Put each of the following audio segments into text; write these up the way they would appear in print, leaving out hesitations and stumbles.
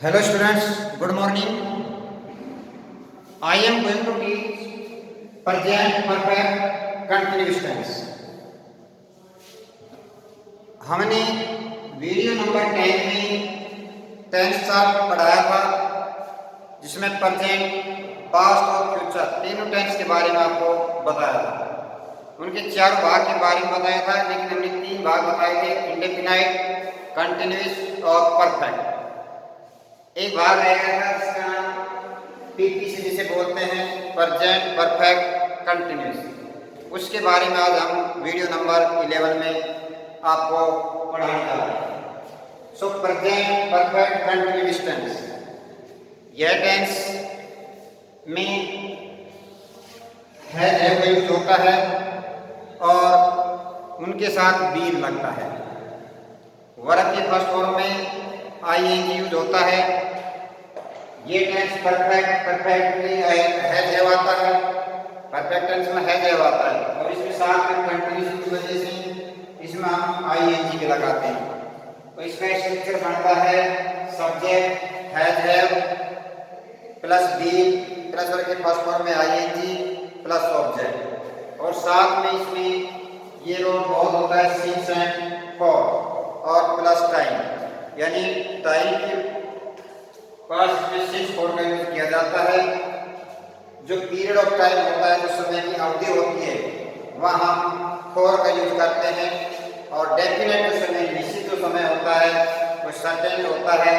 Hello students, good morning. I am going to teach present perfect continuous tense. हमने video number 10 में tense chart पढ़ाया था, जिसमें present, past और future तीनों टेंस के बारे में आपको बताया था। उनके 4 भाग के बारे में बताया था, लेकिन हमने 3 भाग बताए थे, इंडेफिनाइट, कंटिन्यूअस और परफेक्ट। एक भाग रहेगा था जिसका नाम पीपीसी जिसे बोलते हैं, प्रेजेंट परफेक्ट कंटिन्यूअस। उसके बारे में आज हम वीडियो नंबर 11 में आपको पढ़ाने जा रहे हैं। So present perfect continuous tense, यह टेंस में है यूज होता है और उनके साथ बीन लगता है। वर्ब के फर्स्ट फॉर्म में आईएनजी यूज होता है। ये टेंस परफेक्टली हैज आता है, परफेक्ट टेंस में हैज आता है, और इसमें साथ में कंटिन्यूअस की वजह से इसमें हम आईएनजी भी लगाते हैं। तो इसका स्ट्रक्चर बनता है subject have plus been plus verb के फर्स्ट फॉर्म में आईएनजी प्लस ऑब्जेक्ट, और साथ में इसमें ये रोल बहुत होता है सिंस एंड फॉर, और प्लस टाइम, यानी टाइम के पास में सिंस फॉर का यूज किया जाता है। जो पीरियड ऑफ टाइम होता है, जो समय की अवधि होती है, वह हम फॉर का यूज करते हैं। और डेफिनेट जो समय, निश्चित जो समय होता है, वो सर्टेन होता है,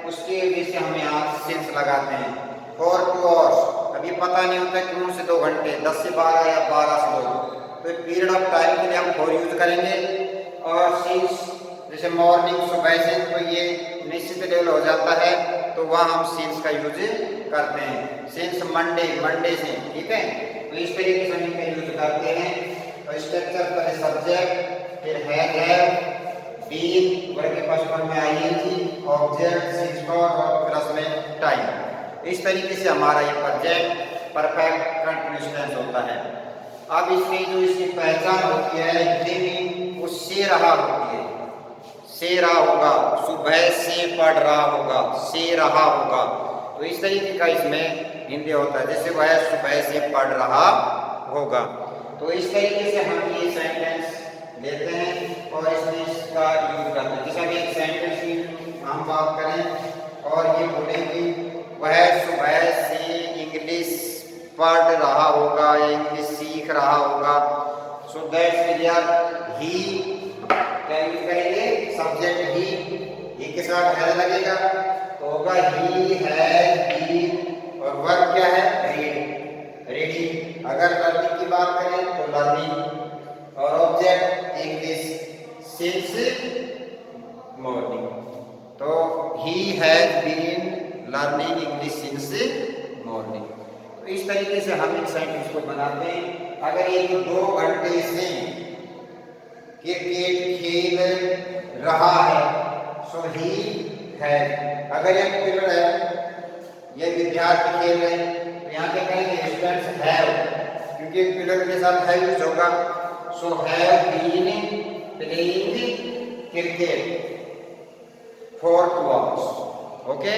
उसकी वजह से हम यहाँ सिंस लगाते हैं। फॉर 2 आवर्स, कभी पता नहीं होता कौन से 2 घंटे, 10 से 12 या 12 से 2, तो पीरियड ऑफ टाइम के लिए हम फॉर यूज करेंगे। और सिंस जैसे मॉर्निंग, सुबह से, तो ये निश्चित लेवल हो जाता है, तो वहाँ हम सिंस का यूज करते हैं। सिंस मंडे से, ठीक है। तो इस तरीके से हम इनका यूज करते हैं। तो स्ट्रक्चर पहले सब्जेक्ट, फिर हैव, बीन, वर्ब के फर्स्ट फॉर्म में आईएनजी, ऑब्जेक्ट, सिंस फॉर और प्लस में टाइम। इस तरीके से हमारा ये प्रेजेंट परफेक्ट कंटिन्यूअस टेंस होता है। अब इसमें जो इसकी पहचान होती है हिंदी में, वो से रहा होती है। से रहा होगा, सुबह से पढ़ रहा होगा, से रहा होगा, तो इस तरीके का इसमें हिंदी होता है, जैसे वह सुबह से पढ़ रहा होगा। तो इस तरीके से हम ये सेंटेंस लेते हैं और इसमें इसका यूज करते हैं। जैसे अभी एक सेंटेंस की हम बात करें और ये बोलेंगे वह सुबह से इंग्लिश पढ़ रहा होगा या इंग्लिश सीख रहा होगा। सो दैट्स क्लियर। ही क्या यूज करेंगे, सब्जेक्ट ही के साथ हैज लगेगा, तो होगा ही हैज बीन, और वर्ब क्या है, रीडिंग। अगर लर्निंग की बात करें तो लर्निंग, और ऑब्जेक्ट इंग्लिश सिंस मॉर्निंग। तो he has been learning English since morning. तो इस तरीके से हम एक सेंटेंस को बनाते हैं। अगर ये 2 घंटे से क्रिकेट खेल रहा है, सो ही है। अगर ये पिलर है, ये विद्यार्थी खेल रहे हैं, तो यहाँ क्या करेंगे, स्टूडेंट्स हैव, क्योंकि पिलर के साथ है यूज होगा। So have been playing cricket for 2 hours. Okay,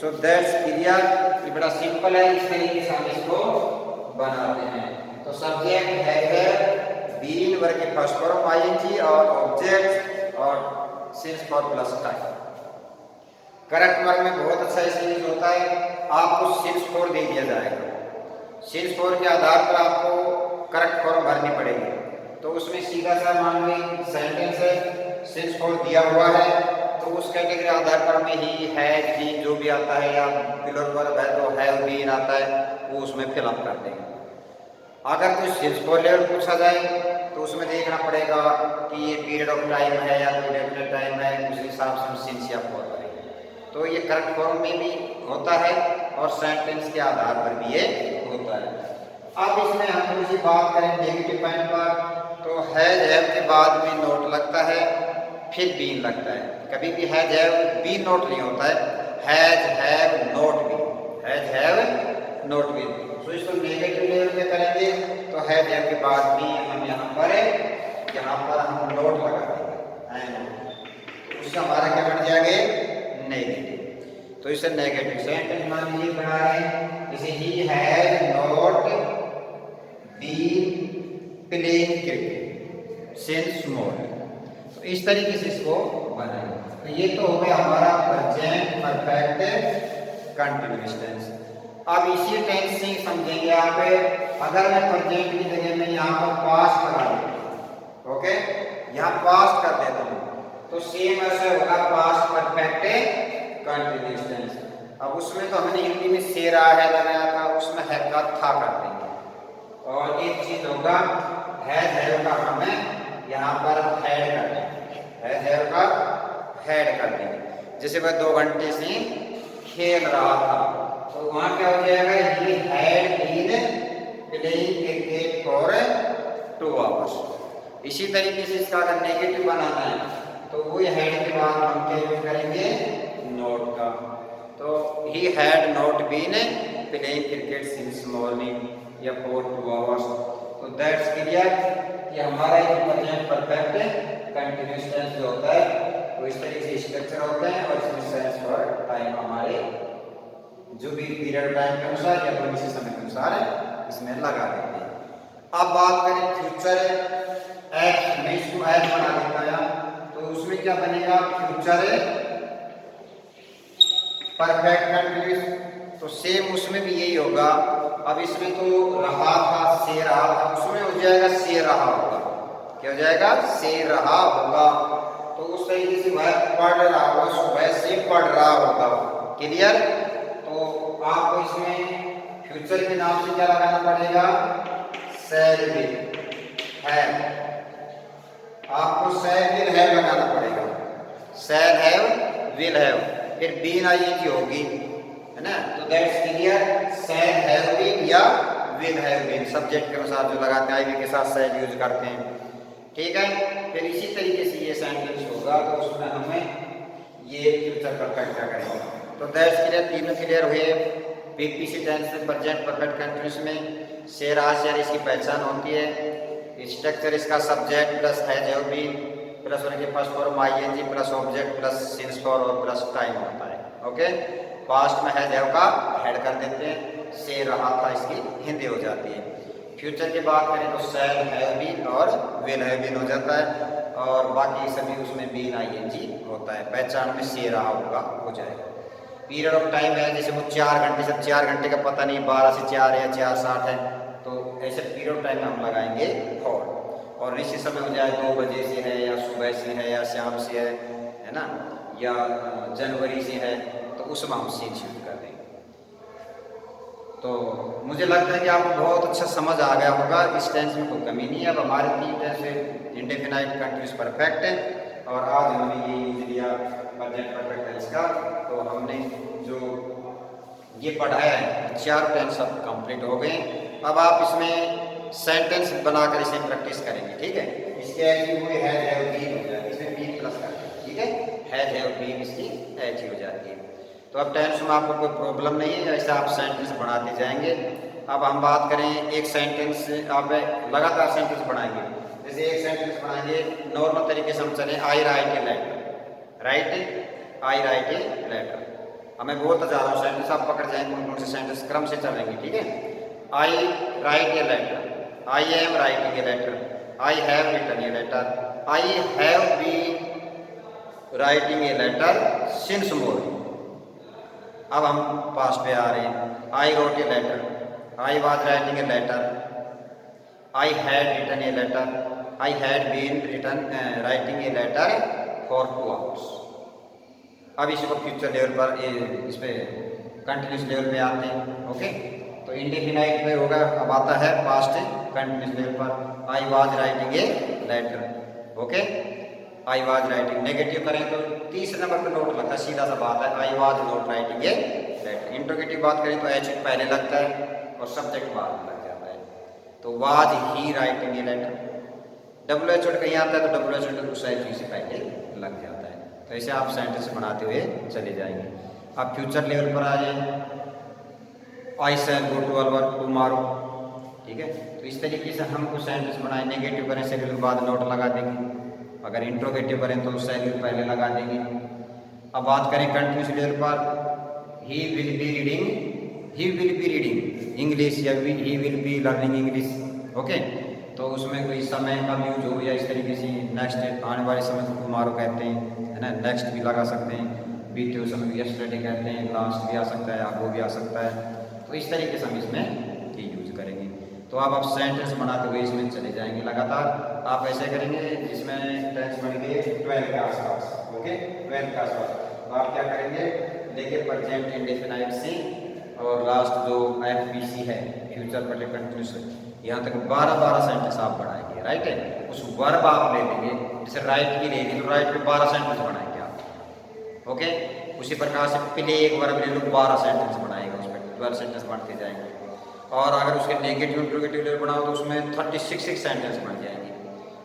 so that's clear. ये बड़ा सिंपल है, इस तरीके से हम इसको बनाते हैं। तो सब्जेक्ट है बीन, वर्ब के फर्स्ट फॉर्म आईएनजी, और ऑब्जेक्ट और since for plus time. Correct verb में बहुत अच्छा इसका यूज होता है। आपको सिंस फॉर दे दिया जाएगा, सिंस फॉर के आधार पर आपको करेक्ट फॉर्म भरनी पड़ेगी। तो उसमें सीधा सा मान ली सेंटेंस है, सिंस फॉर दिया हुआ है, तो उस कैटेगरी आधार पर में ही हैज बीन जो भी आता है, या पिलर वर्ब है तो हैव बीन आता है, वो उसमें फिलअप कर देंगे। अगर कोई सिंस फॉर लेवल पूछा जाए तो उसमें देखना पड़ेगा कि ये पीरियड ऑफ टाइम है या कोई डेफिनेट टाइम है, उस हिसाब से हम सिंस या फॉर करेंगे। तो ये करेक्ट फॉर्म में भी होता है और सेंटेंस के आधार पर भी ये होता है। अब इसमें हम थोड़ी सी बात करें नेगेटिव पॉइंट पर, तो हैव के बाद में नोट लगता है, फिर बीन लगता है। कभी भी हैव बीन नोट नहीं होता है, हैव नोट भी, हैव नोट भी। तो इसको नेगेटिव लेवल में करेंगे तो हैव के बाद भी हम यहाँ पर हम नोट लगा देंगे, उससे हमारा क्या बन जाएगा, नेगेटिव। तो इसे नेगेटिव सेंटेंस मान लीजिए बना रहे हैं, जैसे he has not been playing cricket since morning. तो इस तरीके से इसको बनाएं। तो ये तो हो गया हमारा प्रेजेंट परफेक्ट कंटिन्यूअस टेंस। अब इसी टेंस से समझेंगे आप, अगर मैं प्रेजेंट की जगह में यहाँ पर पास्ट लगा देता हूँ, ओके, यहाँ पास्ट कर देता हूँ, तो सेम ऐसे होगा पास्ट परफेक्ट कंटिन्यूअस टेंस। अब उसमें तो हमने हिंदी में से रहा है लगाया था, उसमें है का था कर देंगे। और एक चीज होगा है का हमें यहाँ पर हेड कर देंगे, है का हेड कर देंगे। जैसे वह 2 घंटे से खेल रहा था, तो वहां क्या हो जाएगा, ये had been playing cricket for 2 hours. इसी तरीके से इसका अगर नेगेटिव बनाना है तो वही हैड के बाद हम क्या यूज करेंगे, नॉट का। तो he had not been playing cricket since morning या फॉर 2 आवर्स। तो दैट्स क्लियर कि हमारा ये प्रेजेंट परफेक्ट कंटिन्यूअस टेंस जो होता है वो इस तरीके से स्ट्रक्चर होता है, और इसमें सेंस और टाइम हमारे जो भी पीरियड टाइम के अनुसार या भविष्य समय के अनुसार इसमें लगा देते हैं। अब बात करें फ्यूचर एक्ट में, इसको एज बना देता है, तो उसमें क्या बनेगा, फ्यूचर परफेक्ट कंटिन्यूअस। तो सेम उसमें भी यही होगा। अब इसमें तो रहा था, से रहा था, उसमें हो जाएगा से रहा होगा। क्या हो जाएगा, से रहा होगा। तो उस तरीके से वह पढ़ रहा होगा, सुबह से पढ़ रहा होगा। क्लियर। तो आपको इसमें फ्यूचर के नाम से क्या लगाना पड़ेगा, शैल विल हैव। आपको शैल विल हैव लगाना पड़ेगा, शैल हैव विल हैव, फिर बीन आईएनजी होगी, है ना। तो that's clear, shall have been या विल हैव बीन, सब्जेक्ट के अनुसार जो लगाते हैं, आईवी के साथ शैल यूज करते हैं, ठीक है। फिर इसी तरीके से ये सेंटेंस होगा, तो उसमें हमें ये फ्यूचर परफेक्ट क्या करेंगे। तो दैट्स क्लियर, तीनों क्लियर हुए। पीपीसी टेंस में प्रेजेंट परफेक्ट कंटिन्यूअस में से रहा से इसकी पहचान होती है। स्ट्रक्चर इसका subject plus has have been plus उनके first form ING plus object plus since for और प्लस टाइम होता है, ओके। पास्ट में हैज हैव का हेड कर देते हैं, से रहा था इसकी हिंदी हो जाती है। फ्यूचर की बात करें तो शैल हैव बीन और विल हैव बीन हो जाता है, और बाकी सभी उसमें बीन आईएनजी होता है। पहचान में से रहा होगा हो जाएगा। पीरियड ऑफ टाइम है, जैसे वो 4 घंटे से 4 घंटे का पता नहीं 12 से 4 है या 4 से 8 है, तो ऐसे पीरियड ऑफ टाइम में हम लगाएंगे फॉर। और निश्चित समय हो जाए 2 बजे से है या सुबह से है या शाम से है ना, या जनवरी से है, तो उसमें हम सीन यूज कर देंगे। तो मुझे लगता है कि आपको बहुत अच्छा समझ आ गया होगा। इस टेंस में कोई कमी नहीं है। अब हमारे 3 टेंस इंडेफिनाइट कंटिन्यूअस परफेक्ट है, और आज हमने ये यूज लिया प्रेजेंट परफेक्ट टेंस का। तो हमने जो ये पढ़ाया है 4 टेंस अब कंप्लीट हो गए। अब आप इसमें सेंटेंस बनाकर इसे प्रैक्टिस करेंगे, ठीक है। इसके एच हुए हैज हैव बीन हो जाएगी, इसमें बीन प्लस करते हैं, ठीक है। हैज हैव बीन इसकी एच हो जाती है। तो अब टेंस में आपको कोई प्रॉब्लम नहीं है, ऐसे आप सेंटेंस बढ़ाते जाएंगे। अब हम बात करें एक सेंटेंस, आप लगातार सेंटेंस बनाएंगे। जैसे एक सेंटेंस बनाएंगे नॉर्मल तरीके से हम चलें, I write a letter, right, I write a letter. हमें बोलता जा रहा हूँ सेंटेंस, आप पकड़ जाएंगे कौन कौन से सेंटेंस क्रम से चलेंगे, ठीक है। I write a letter, I am writing a letter, I have written a letter, I have been writing a letter since morning. अब हम पास्ट पे आ रहे हैं। I wrote a letter, I was writing a letter, I had written a letter, I had been writing a letter for 2 hours. अब इसको future level पर इस पे कंटिन्यूस लेवल पे आते हैं, ओके। तो इंडेफिनाइट पे होगा, अब आता है पास्ट कंटिन्यूस लेवल पर। I was writing a letter, okay. I was writing. Negative करें तो तीसरे नंबर पर नोट लगता है, सीधा सा बात है, I was not writing a letter. Interrogative बात करें तो एच पहले लगता है और सब्जेक्ट बाद में लग जाता है। तो was he writing a letter, W H कहीं आता है तो डब्ल्यू एच उस एच से पहले लग जाता है। तो ऐसे आप सेंटेंस बनाते हुए चले जाएंगे। आप फ्यूचर लेवल पर आ जाए, आई शैल गो टू वर्क टुमारो, ठीक है। तो इस तरीके से हम कुछ सेंटेंस बनाए। नेगेटिव करें शेड्यूल के बाद नोट लगा देंगे, अगर इंट्रोगेटिव करें तो शेड्यूल पहले लगा देंगे। अब बात करें कंटिन्यूस लेवल पर, he will be reading English या he will be learning English. Okay, तो उसमें कोई समय का भी यूज हो या इस तरीके से नेक्स्ट आने वाले समय को टुमारो कहते हैं, है ना, नेक्स्ट भी लगा सकते हैं, बीते हुए समय को यस्टरडे कहते हैं, लास्ट भी आ सकता है, आगो भी आ सकता है। तो इस तरीके से हम इसमें ये यूज करेंगे। तो आप सेंटेंस बनाते हुए इसमें चले जाएंगे लगातार। आप ऐसे करेंगे जिसमें टेंस बनेंगे 12 के आसपास। ओके, 12 के आसपास तो आप क्या करेंगे, लेके प्रेजेंट इंडेफिनाइट से और लास्ट जो FPC है फ्यूचर परफेक्ट कंटिन्यूअस, यहाँ तक 12 सेंटेंस आप बढ़ाएंगे। राइट है, उस वर्ब आप ले लेंगे, जैसे राइट की लेंगे तो राइट में 12 सेंटेंस बनाएंगे आप। ओके, उसी प्रकार से प्ले एक वर्ब ले लो, 12 सेंटेंस बनाएगा, उस पर 12 सेंटेंस बढ़ते जाएंगे। और अगर उसके नेगेटिव इंट्रोगेटिव बनाओ तो उसमें 36 सेंटेंस बन जाएंगे।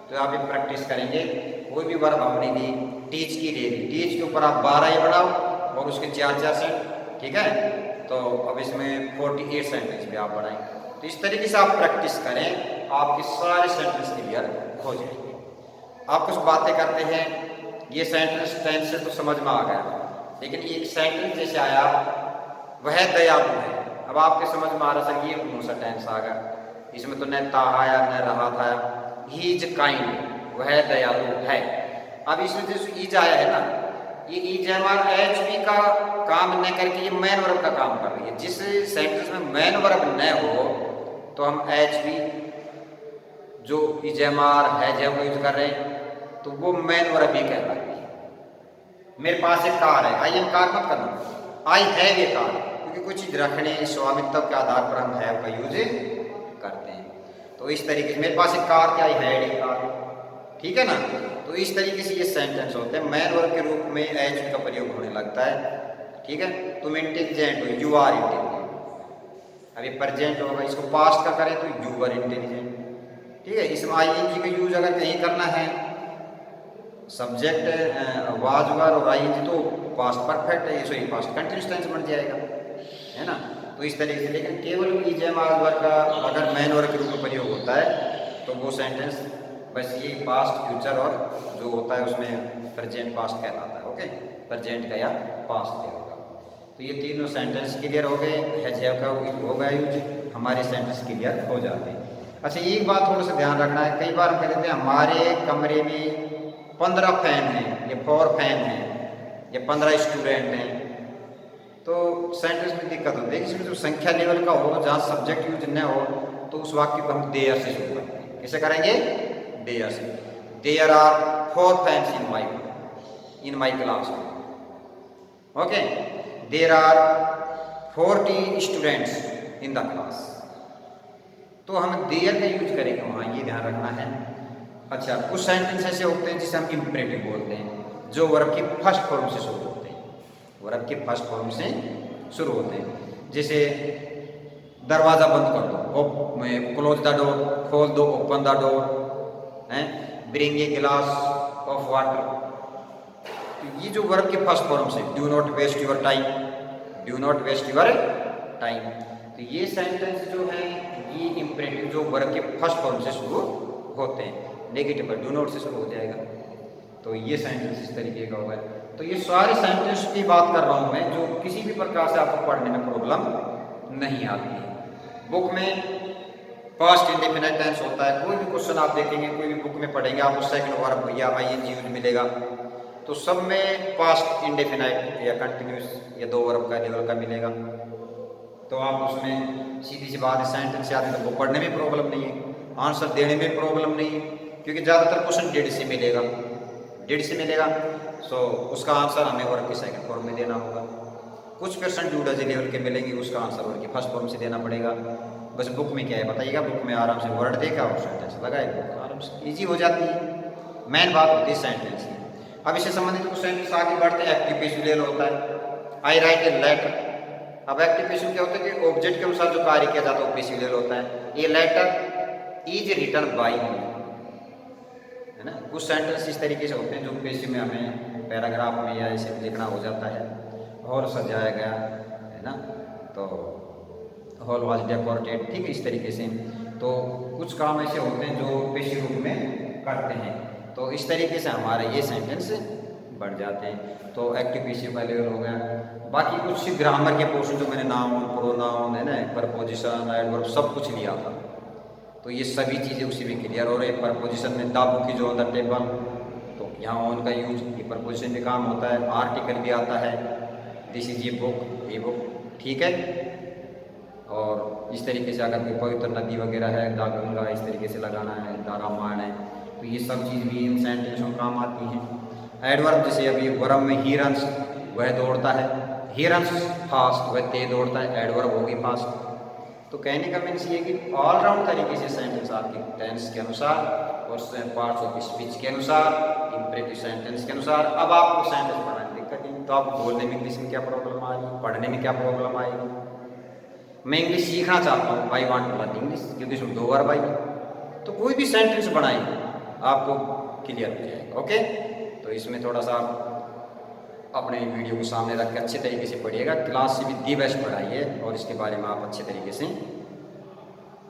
तो आप ये प्रैक्टिस करेंगे। कोई भी वर्ब हमने ली, टीच की ले ली, टीच के ऊपर आप 12 ही बनाओ और उसके 4 सेंट, ठीक है। तो अब इसमें 48 सेंटेंस भी आप बढ़ाएंगे। तो इस तरीके से आप प्रैक्टिस करें, आपके सारे सेंटेंस क्लियर हो जाएंगे। आप कुछ बातें करते हैं, ये सेंटेंस टेंस से तो समझ में आ गया, लेकिन एक सेंटेंस जैसे आया वह दयालु है। अब आपके समझ में आ रहा सर ये कौन सा टेंस आ गया, इसमें तो न था आया न रहा था। ही इज काइंड, वह दयालु है। अब इसमें जो ईज आया है ना, ये ईज हमारा HV का काम न करके ये मैन वर्ब का काम कर रही है। जिस सेंटेंस में मैन वर्ब न हो तो हम HV जो इजमार है जब यूज कर रहे हैं तो वो मैन वर्ब ही कहलाती है। मेरे पास एक कार है, आई एम कार मत करना, आई हैव ए कार, क्योंकि कुछ चीज रखने स्वामित्व के आधार पर हम हैव का यूज करते हैं। तो इस तरीके से मेरे पास एक कार थी, आई हैड ए कार, ठीक है ना। तो इस तरीके से ये सेंटेंस होते हैं। मैन वर्ब के रूप में HV का प्रयोग होने लगता है, ठीक है। तुम इंटेलिजेंट हो, यू आर इंटेलिजेंट। अभी प्रेजेंट होगा, इसको पास्ट का करें तो यू आर इंटेलिजेंट, ठीक है। इसमें ING का यूज अगर कहीं करना है, सब्जेक्ट वाज वर और ING तो पास्ट परफेक्ट है, सॉरी पास्ट कंटिन्यूअस टेंस बन जाएगा, है ना। तो इस तरीके से, लेकिन केवल इजमार वर्ब का अगर मैन वर्ब के रूप में प्रयोग होता है तो वो सेंटेंस बस ये पास्ट फ्यूचर और जो होता है उसमें प्रेजेंट पास्ट कहलाता है। ओके, प्रेजेंट का या पास्ट का होगा। तो ये तीनों सेंटेंस क्लियर हो गए, हैव का हो गया यूज, हमारे सेंटेंस क्लियर हो जाते हैं। अच्छा, एक बात थोड़ा सा ध्यान रखना है, कई बार हम कह देते हैं हमारे कमरे में 15 फैन हैं, ये 4 फैन हैं, ये 15 स्टूडेंट हैं, तो सेंटेंस में दिक्कत होती है। इसमें जो संख्या लेवल का हो, जहाँ सब्जेक्ट यूज न हो, तो उस वाक्य को हम देयर से शुरू करते हैं। कैसे करेंगे, देयर से। There are 4 fans in my class. Okay, there are 40 students in the class. तो हम देयर का यूज करेंगे वहाँ, ये ध्यान रखना है। अच्छा, कुछ सेंटेंस ऐसे होते हैं जिसे हम इंपरेटिव बोलते हैं, जो वर्ब की फर्स्ट फॉर्म से शुरू होते हैं, वर्ब की फर्स्ट फॉर्म से शुरू होते हैं। जैसे दरवाज़ा बंद कर दो, क्लोज द डोर, खोल दो, ओपन द डोर, हैं, bring a glass of water. तो ये जो वर्ब के फर्स्ट फॉर्म से, do not waste your time, do not waste your time. तो ये सेंटेंस जो है ये इंपरेटिव जो वर्ब के फर्स्ट फॉर्म से शुरू होते हैं, नेगेटिव पर डू नॉट से शुरू हो जाएगा। तो ये सेंटेंस इस तरीके का होगा। तो ये सारे सेंटेंस की बात कर रहा हूँ मैं, जो किसी भी प्रकार से आपको पढ़ने में प्रॉब्लम नहीं आती है। बुक में पास्ट इंडेफिनिट टेंस होता है, कोई भी क्वेश्चन आप देखेंगे, कोई भी बुक में पढ़ेंगे, आपको सेकंड वर्ब या ING यूज मिलेगा, तो सब में पास्ट इंडेफिनिट या कंटिन्यूस या 2 वर्ब का लेवल का मिलेगा। तो आप उसमें सीधी सी बात है, सेंटेंस याद है तो वो पढ़ने में प्रॉब्लम नहीं है, आंसर देने में प्रॉब्लम नहीं है, क्योंकि ज़्यादातर क्वेश्चन डेढ़ से मिलेगा, डेढ़ से मिलेगा। सो उसका आंसर हमें वर्ब के सेकंड फॉर्म में देना होगा। कुछ क्वेश्चन ड्यूडा लेवल के मिलेंगे, उसका आंसर वर्ब के फर्स्ट फॉर्म से देना पड़ेगा। बस बुक में क्या है बताइएगा, बुक में आराम से वर्ड देगा और सेंटेंस लगाएगा, आराम से ईजी हो जाती है। मेन बात होती है सेंटेंस की। अब इससे संबंधित कुछ सेंटेंस आगे बढ़ते हैं। एक्टिव पैसिव लेवल होता है, आई राइट ए लेटर। अब एक्टिव पैसिव क्या होता है कि ऑब्जेक्ट के अनुसार जो कार्य किया जाता है वो पैसिव लेवल होता है। A letter is written by me, है ना। कुछ सेंटेंस इस तरीके से होते हैं जो पैसिव में हमें पैराग्राफ में या ऐसे लिखना हो जाता है, हॉल सजाया गया, है ना, तो हॉल वाज डेकोरेटेड, ठीक है, इस तरीके से। तो कुछ काम ऐसे होते हैं जो पैसिव रूप में करते हैं। तो इस तरीके से हमारा ये सेंटेंस बढ़ जाते हैं। तो एक्टिव पेसिव का लेवल हो गया। बाकी कुछ ग्रामर के पोर्शन जो मैंने नाउन, प्रोनाउन है ना, प्रपोजिशन, एडवर्ब सब कुछ लिया था, तो ये सभी चीज़ें उसी में क्लियर हो रही है। प्रपोजिशन में the book is on the table, तो यहाँ ऑन का यूज ये प्रपोजिशन में काम होता है। आर्टिकल भी आता है, दिस इज ये बुक, ठीक है। और इस तरीके से अगर कोई पवित्र नदी वगैरह है, द गंगा, इस तरीके से लगाना है, द रामायण है, तो ये सब चीज़ भी इन सेंटेंस में काम आती हैं। एडवर्ब जैसे अभी वर्ब में ही रन्स, वह दौड़ता है, ही रन्स फास्ट, वह तेज दौड़ता है, एडवर्ब होगी फास्ट। तो कहने का मीन्स ये कि ऑलराउंड तरीके से सेंटेंस आपके टेंस के अनुसार और पार्ट्स ऑफ स्पीच के अनुसार, इंपरेटिव सेंटेंस के अनुसार। अब आपको सेंटेंस पढ़ाने में दिक्कत नहीं, तो आपको बोलने में इंग्लिश में क्या प्रॉब्लम आएगी, पढ़ने में क्या प्रॉब्लम आएगी। मैं इंग्लिश सीखना चाहता हूँ, I want to learn English, क्योंकि इसमें 2 वर्ब आई, तो कोई भी सेंटेंस बनाएंगे आपको क्लियर हो जाएगा। ओके, तो इसमें थोड़ा सा अपने वीडियो को सामने रख के अच्छे तरीके से पढ़िएगा। क्लास से भी दी बेस्ट पढ़ाइए और इसके बारे में आप अच्छे तरीके से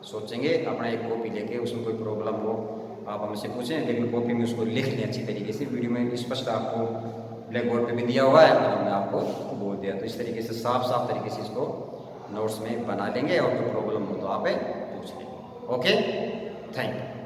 सोचेंगे। अपना एक कॉपी लेके उसमें कोई प्रॉब्लम हो आप हमसे पूछें, लेकिन कॉपी में उसको लिख लें अच्छी तरीके से। वीडियो में स्पष्ट आपको ब्लैक बोर्ड पर भी दिया हुआ है और हमने आपको बोल दिया, तो इस तरीके से साफ तरीके से इसको नोट्स में बना लेंगे और कोई प्रॉब्लम हो तो आप पूछ लेंगे। Okay, thank you.